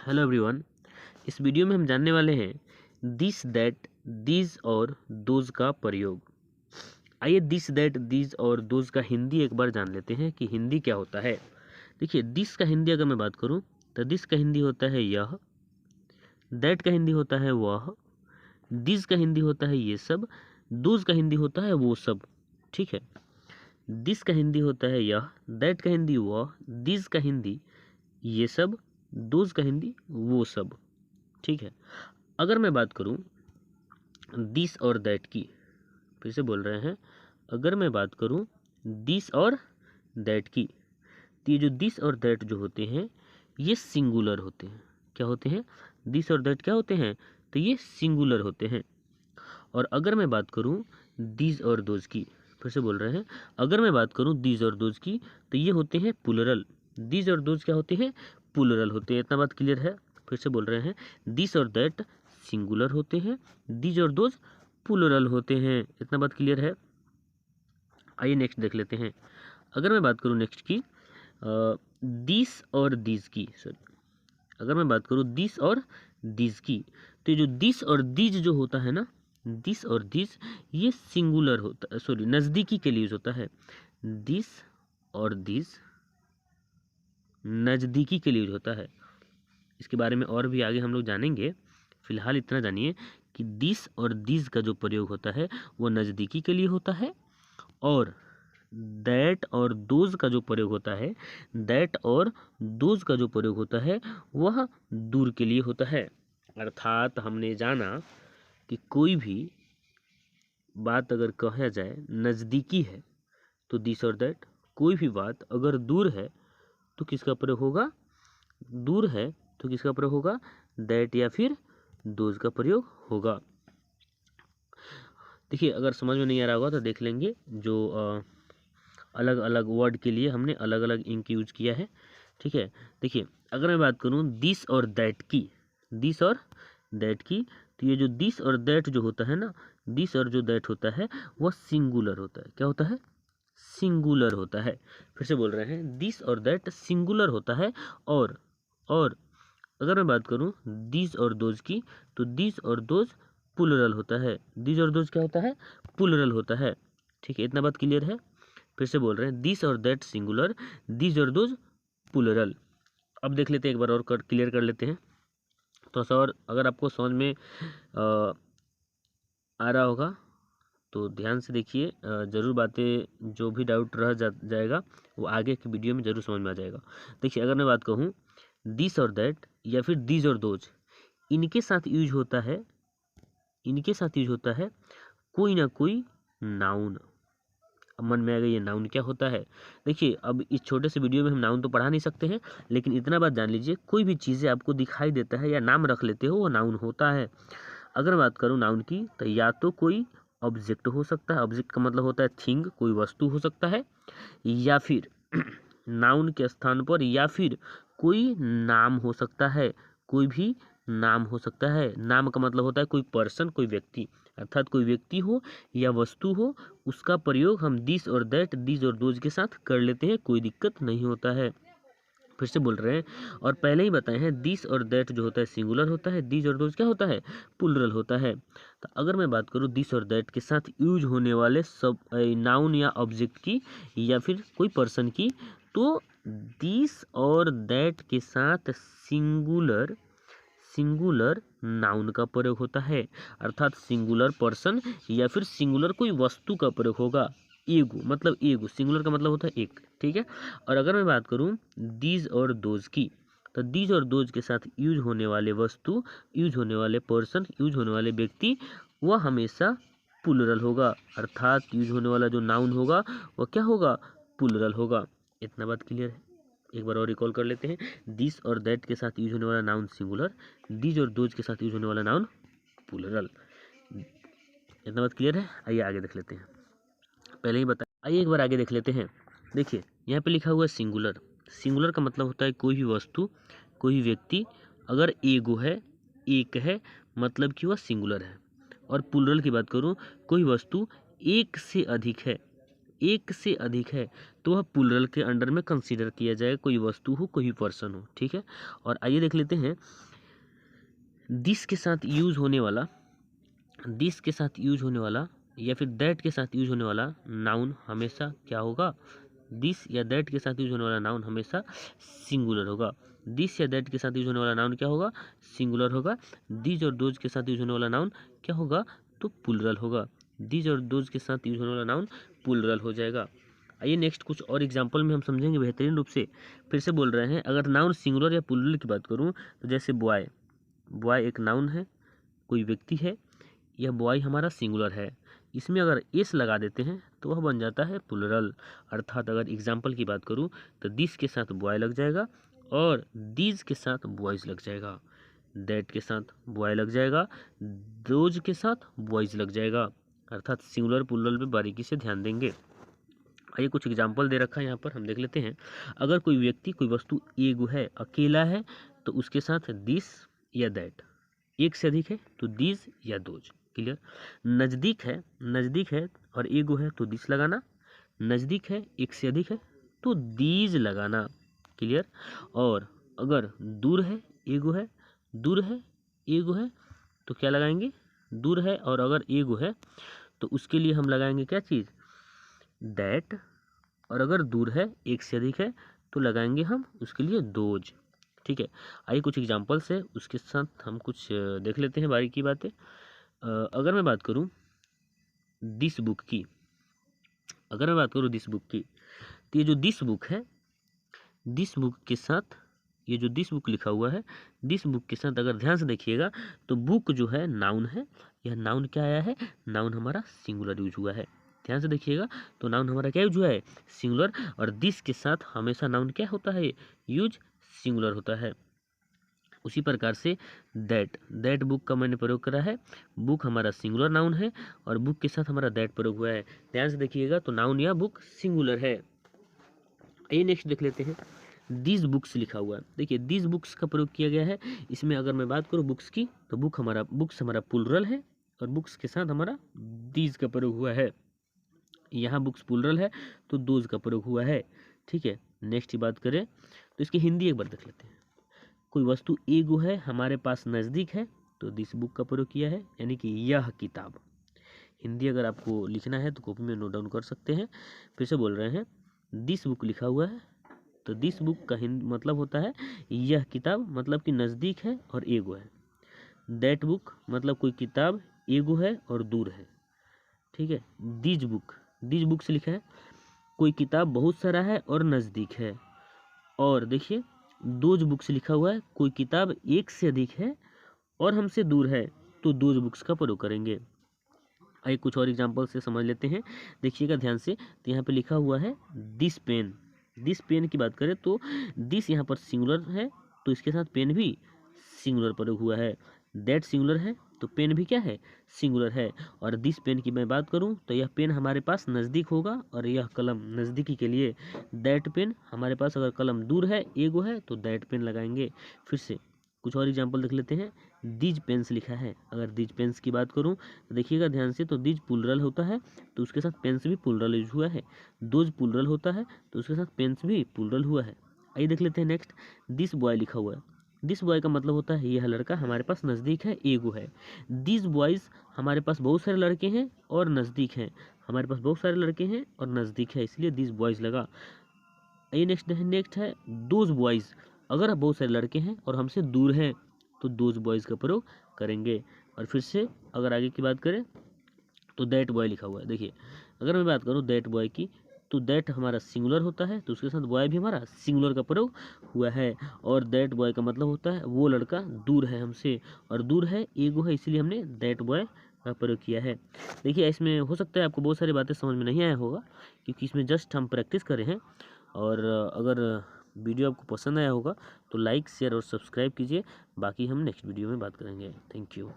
Hello everyone. इस video में हम जानने वाले हैं दिस दैट दीज और दोज का प्रयोग। आइए दिस दैट दीज और दोज का हिंदी एक बार जान लेते हैं कि हिंदी क्या होता है। देखिए, दिस का हिंदी अगर मैं बात करूं तो दिस का हिंदी होता है यह, दैट का हिंदी होता है वह, दिस का हिंदी होता है ये सब, दोज का हिंदी होता है वो सब। ठीक है, दिस का हिंदी होता है यह, दैट का हिंदी वह, दिस का हिंदी ये सब, दोज का हिंदी वो सब। ठीक है, अगर मैं बात करूं दिस और दैट की, फिर से बोल रहे हैं, अगर मैं बात करूं दिस और दैट की, तो ये जो दिस और दैट जो होते हैं ये सिंगुलर होते हैं। क्या होते हैं? दिस और दैट क्या होते हैं? तो ये सिंगुलर होते हैं। और अगर मैं बात करूं दीज और दोज की, फिर से बोल रहे हैं, अगर मैं बात करूं दीज और दोज की, तो ये होते हैं प्लुरल। दीज और दोज क्या होते हैं? प्लुरल होते हैं। इतना बात क्लियर है? फिर से बोल रहे हैं, दिस और दैट सिंगुलर होते हैं, दीज और दोज प्लुरल होते हैं। इतना बात क्लियर है? आइए नेक्स्ट देख लेते हैं। अगर मैं बात करूं नेक्स्ट की दिस और दीज की, सॉरी, अगर मैं बात करूं दिस और दीज की, तो ये जो दिस और दीज जो होता है ना, दिस और दीज ये सिंगुलर होता है, सॉरी नज़दीकी के लिए यूज होता है। दिस और दीज नज़दीकी के लिए यूज होता है। इसके बारे में और भी आगे हम लोग जानेंगे। फिलहाल इतना जानिए कि दिस और दीज का जो प्रयोग होता है वो नज़दीकी के लिए होता है, और दैट और दोज का जो प्रयोग होता है, दैट और दोज का जो प्रयोग होता है वह दूर के लिए होता है। अर्थात हमने जाना कि कोई भी बात अगर कहा जाए नज़दीकी है तो दिस और दैट, कोई भी बात अगर दूर है तो किसका प्रयोग होगा? दूर है तो किसका प्रयोग होगा? दैट या फिर दोज का प्रयोग होगा। देखिए, अगर समझ में नहीं आ रहा होगा तो देख लेंगे, जो अलग अलग वर्ड के लिए हमने अलग अलग इंक यूज किया है। ठीक है, देखिए, अगर मैं बात करूं दिस और दैट की, दिस और दैट की, तो ये जो दिस और दैट जो होता है ना, दिस और जो दैट होता है वह सिंगुलर होता है। क्या होता है? सिंगुलर होता है। फिर से बोल रहे हैं, दिस और दैट सिंगुलर होता है। और अगर मैं बात करूं दिस और दोज की, तो दिस और दोज प्लुरल होता है। दिस और दोज क्या होता है? प्लुरल होता है। ठीक है, इतना बात क्लियर है? फिर से बोल रहे हैं, दिस और दैट सिंगुलर, दिस और दोज प्लुरल। अब देख लेते हैं, एक बार और क्लियर कर लेते हैं थोड़ा सा। और अगर आपको समझ में आ रहा होगा तो ध्यान से देखिए, ज़रूर बातें जो भी डाउट रह जाएगा वो आगे की वीडियो में ज़रूर समझ में आ जाएगा। देखिए, अगर मैं बात कहूँ दिस और दैट या फिर दिस और दोज, इनके साथ यूज होता है, इनके साथ यूज होता है कोई ना कोई नाउन। अब मन में आ गई ये नाउन क्या होता है। देखिए, अब इस छोटे से वीडियो में हम नाउन तो पढ़ा नहीं सकते हैं, लेकिन इतना बात जान लीजिए, कोई भी चीज़ें आपको दिखाई देता है या नाम रख लेते हो वो नाउन होता है। अगर बात करूँ नाउन की, तो या तो कोई ऑब्जेक्ट हो सकता है, ऑब्जेक्ट का मतलब होता है थिंग, कोई वस्तु हो सकता है, या फिर नाउन के स्थान पर या फिर कोई नाम हो सकता है, कोई भी नाम हो सकता है। नाम का मतलब होता है कोई पर्सन, कोई व्यक्ति, अर्थात कोई व्यक्ति हो या वस्तु हो, उसका प्रयोग हम दिस और दैट, दिस और दोज के साथ कर लेते हैं, कोई दिक्कत नहीं होता है। फिर से बोल रहे हैं, और पहले ही बताए हैं, दिस और दैट जो होता है सिंगुलर होता है, दिस और दोज क्या होता है? प्लुरल होता है। तो अगर मैं बात करूँ दिस और दैट के साथ यूज होने वाले सब नाउन या ऑब्जेक्ट की या फिर कोई पर्सन की, तो दिस और दैट के साथ सिंगुलर सिंगुलर नाउन का प्रयोग होता है, अर्थात सिंगुलर पर्सन या फिर सिंगुलर कोई वस्तु का प्रयोग होगा। एगो मतलब एगो, सिंगुलर का मतलब होता है एक। ठीक है, और अगर मैं बात करूं दीज और दोज की, तो दीज और दोज के साथ यूज होने वाले वस्तु, यूज होने वाले पर्सन, यूज होने वाले व्यक्ति, वह हमेशा प्लुरल होगा, अर्थात यूज होने वाला जो नाउन होगा वह क्या होगा? प्लुरल होगा। इतना बात क्लियर है? एक बार और रिकॉल कर लेते हैं, दिस और दैट के साथ यूज होने वाला नाउन सिंगुलर, दिस और दोज के साथ यूज होने वाला नाउन प्लुरल। इतना बात क्लियर है? आइए आगे देख लेते हैं, पहले ही बताया, आइए एक बार आगे देख लेते हैं। देखिए, यहाँ पे लिखा हुआ है सिंगुलर। सिंगुलर का मतलब होता है कोई भी वस्तु, कोई भी व्यक्ति, अगर एगो है, एक है, मतलब कि वह सिंगुलर है। और प्लुरल की बात करूँ, कोई वस्तु एक से अधिक है, एक से अधिक है तो वह प्लूरल के अंडर में कंसीडर किया जाएगा, कोई वस्तु हो कोई पर्सन हो, ठीक है। और आइए देख लेते हैं दिस के साथ यूज होने वाला, दिस के साथ यूज होने वाला या फिर दैट के साथ यूज होने वाला नाउन हमेशा क्या होगा, दिस या दैट के साथ यूज होने वाला नाउन हमेशा सिंगुलर होगा। दिस या दैट के साथ यूज होने वाला नाउन क्या होगा, सिंगुलर होगा। दीज और दोज के साथ यूज होने वाला नाउन क्या होगा, तो प्लूरल होगा। दीज और दोज के साथ यूज होने वाला नाउन प्लूरल हो जाएगा। आइए नेक्स्ट कुछ और एग्जांपल में हम समझेंगे बेहतरीन रूप से। फिर से बोल रहे हैं, अगर नाउन सिंगुलर या प्लूरल की बात करूं तो जैसे बॉय, बॉय एक नाउन है, कोई व्यक्ति है, यह बॉय हमारा सिंगुलर है, इसमें अगर एस लगा देते हैं तो वह बन जाता है प्लूरल। अर्थात अगर एग्जाम्पल की बात करूं तो दिस के साथ बॉय लग जाएगा और दीज के साथ बॉयज़ लग जाएगा, दैट के साथ बॉय लग जाएगा, दोज के साथ बॉयज़ लग जाएगा। अर्थात सिंगुलर प्लूरल पे बारीकी से ध्यान देंगे। आइए कुछ एग्जाम्पल दे रखा है यहाँ पर, हम देख लेते हैं। अगर कोई व्यक्ति कोई वस्तु एगो है, अकेला है, तो उसके साथ दिस या दैट। एक से अधिक है तो दीज या दोज, क्लियर। नज़दीक है, नज़दीक है और एगो है तो दिस लगाना, नज़दीक है एक से अधिक है तो दीज लगाना, क्लियर। और अगर दूर है, एगो है, दूर है, एगो है तो क्या लगाएंगे, दूर है। और अगर एगो है तो उसके लिए हम लगाएंगे क्या चीज़, दैट। और अगर दूर है एक से अधिक है तो लगाएंगे हम उसके लिए दोज, ठीक है। आइए कुछ एग्जांपल्स है उसके साथ हम कुछ देख लेते हैं बारीकी बातें। अगर मैं बात करूं दिस बुक की, अगर मैं बात करूं दिस बुक की, तो ये जो दिस बुक है, दिस बुक के साथ ये जो दिस बुक लिखा हुआ है, दिस बुक के साथ अगर ध्यान से देखिएगा तो बुक जो है नाउन है, यह नाउन क्या आया है, नाउन हमारा सिंगुलर यूज हुआ है। ध्यान से देखिएगा तो नाउन हमारा क्या यूज हुआ है, सिंगुलर। और दिस के साथ हमेशा नाउन क्या होता है, यूज सिंगुलर होता है। उसी प्रकार से दैट, दैट बुक का मैंने प्रयोग करा है, बुक हमारा सिंगुलर नाउन है और बुक के साथ हमारा दैट प्रयोग हुआ है। ध्यान से देखिएगा तो नाउन या बुक सिंगुलर है। आइए नेक्स्ट देख लेते हैं, दीज बुक्स लिखा हुआ है। देखिए दीज बुक्स का प्रयोग किया गया है, इसमें अगर मैं बात करूँ बुक्स की तो बुक्स हमारा प्लूरल है और बुक्स के साथ हमारा दीज का प्रयोग हुआ है। यहाँ बुक्स प्लूरल है तो दोज का प्रयोग हुआ है, ठीक है। नेक्स्ट की बात करें तो इसकी हिंदी एक बार देख लेते हैं। कोई वस्तु एगो है, हमारे पास नज़दीक है, तो दिस बुक का प्रयोग किया है, यानी कि यह किताब। हिंदी अगर आपको लिखना है तो कॉपी में नोट डाउन कर सकते हैं। फिर से बोल रहे हैं, दिस बुक लिखा हुआ है तो दिस बुक का हिंदी मतलब होता है यह किताब, मतलब कि नज़दीक है और एगो है। दैट बुक मतलब कोई किताब एगो है और दूर है, ठीक है। दीज बुक, दीज बुक से लिखा है कोई किताब बहुत सारा है और नज़दीक है। और देखिए दोज बुक से लिखा हुआ है कोई किताब एक से अधिक है और हमसे दूर है, तो दोज बुक्स का प्रयोग करेंगे। आइए कुछ और एग्जांपल से समझ लेते हैं, देखिएगा ध्यान से। तो यहाँ पे लिखा हुआ है दिस पेन, दिस पेन की बात करें तो दिस यहाँ पर सिंगुलर है तो इसके साथ पेन भी सिंगुलर प्रयोग हुआ है। दैट सिंगुलर है तो पेन भी क्या है, सिंगुलर है। और दिस पेन की मैं बात करूं तो यह पेन हमारे पास नज़दीक होगा और यह कलम नज़दीकी के लिए। दैट पेन हमारे पास अगर कलम दूर है, एगो है, तो दैट पेन लगाएंगे। फिर से कुछ और एग्जांपल देख लेते हैं। दीज पेन्स लिखा है, अगर दीज पेन्स की बात करूं तो देखिएगा ध्यान से, तो दीज प्लूरल होता है तो उसके साथ पेन्स भी प्लूरल यूज हुआ है। दोज प्लूरल होता है तो उसके साथ पेन्स भी प्लूरल हुआ है। आइए देख लेते हैं नेक्स्ट, दिस बॉय लिखा हुआ है। दिस बॉय का मतलब होता है यह लड़का हमारे पास नज़दीक है, एगो है। दिस बॉयज़ हमारे पास बहुत सारे लड़के हैं और नज़दीक हैं, हमारे पास बहुत सारे लड़के हैं और नज़दीक है, इसलिए दिस बॉयज़ लगा। ये नेक्स्ट है दोज बॉयज़, अगर बहुत सारे लड़के हैं और हमसे दूर हैं तो दोज बॉयज़ का प्रयोग करेंगे। और फिर से अगर आगे की बात करें तो दैट बॉय लिखा हुआ है। देखिए अगर मैं बात करूँ दैट बॉय की तो दैट हमारा सिंगुलर होता है तो उसके साथ बॉय भी हमारा सिंगुलर का प्रयोग हुआ है। और दैट बॉय का मतलब होता है वो लड़का दूर है हमसे, और दूर है एगो है, इसलिए हमने दैट बॉय का प्रयोग किया है। देखिए इसमें हो सकता है आपको बहुत सारी बातें समझ में नहीं आया होगा क्योंकि इसमें जस्ट हम प्रैक्टिस करे हैं। और अगर वीडियो आपको पसंद आया होगा तो लाइक शेयर और सब्सक्राइब कीजिए। बाकी हम नेक्स्ट वीडियो में बात करेंगे। Thank you.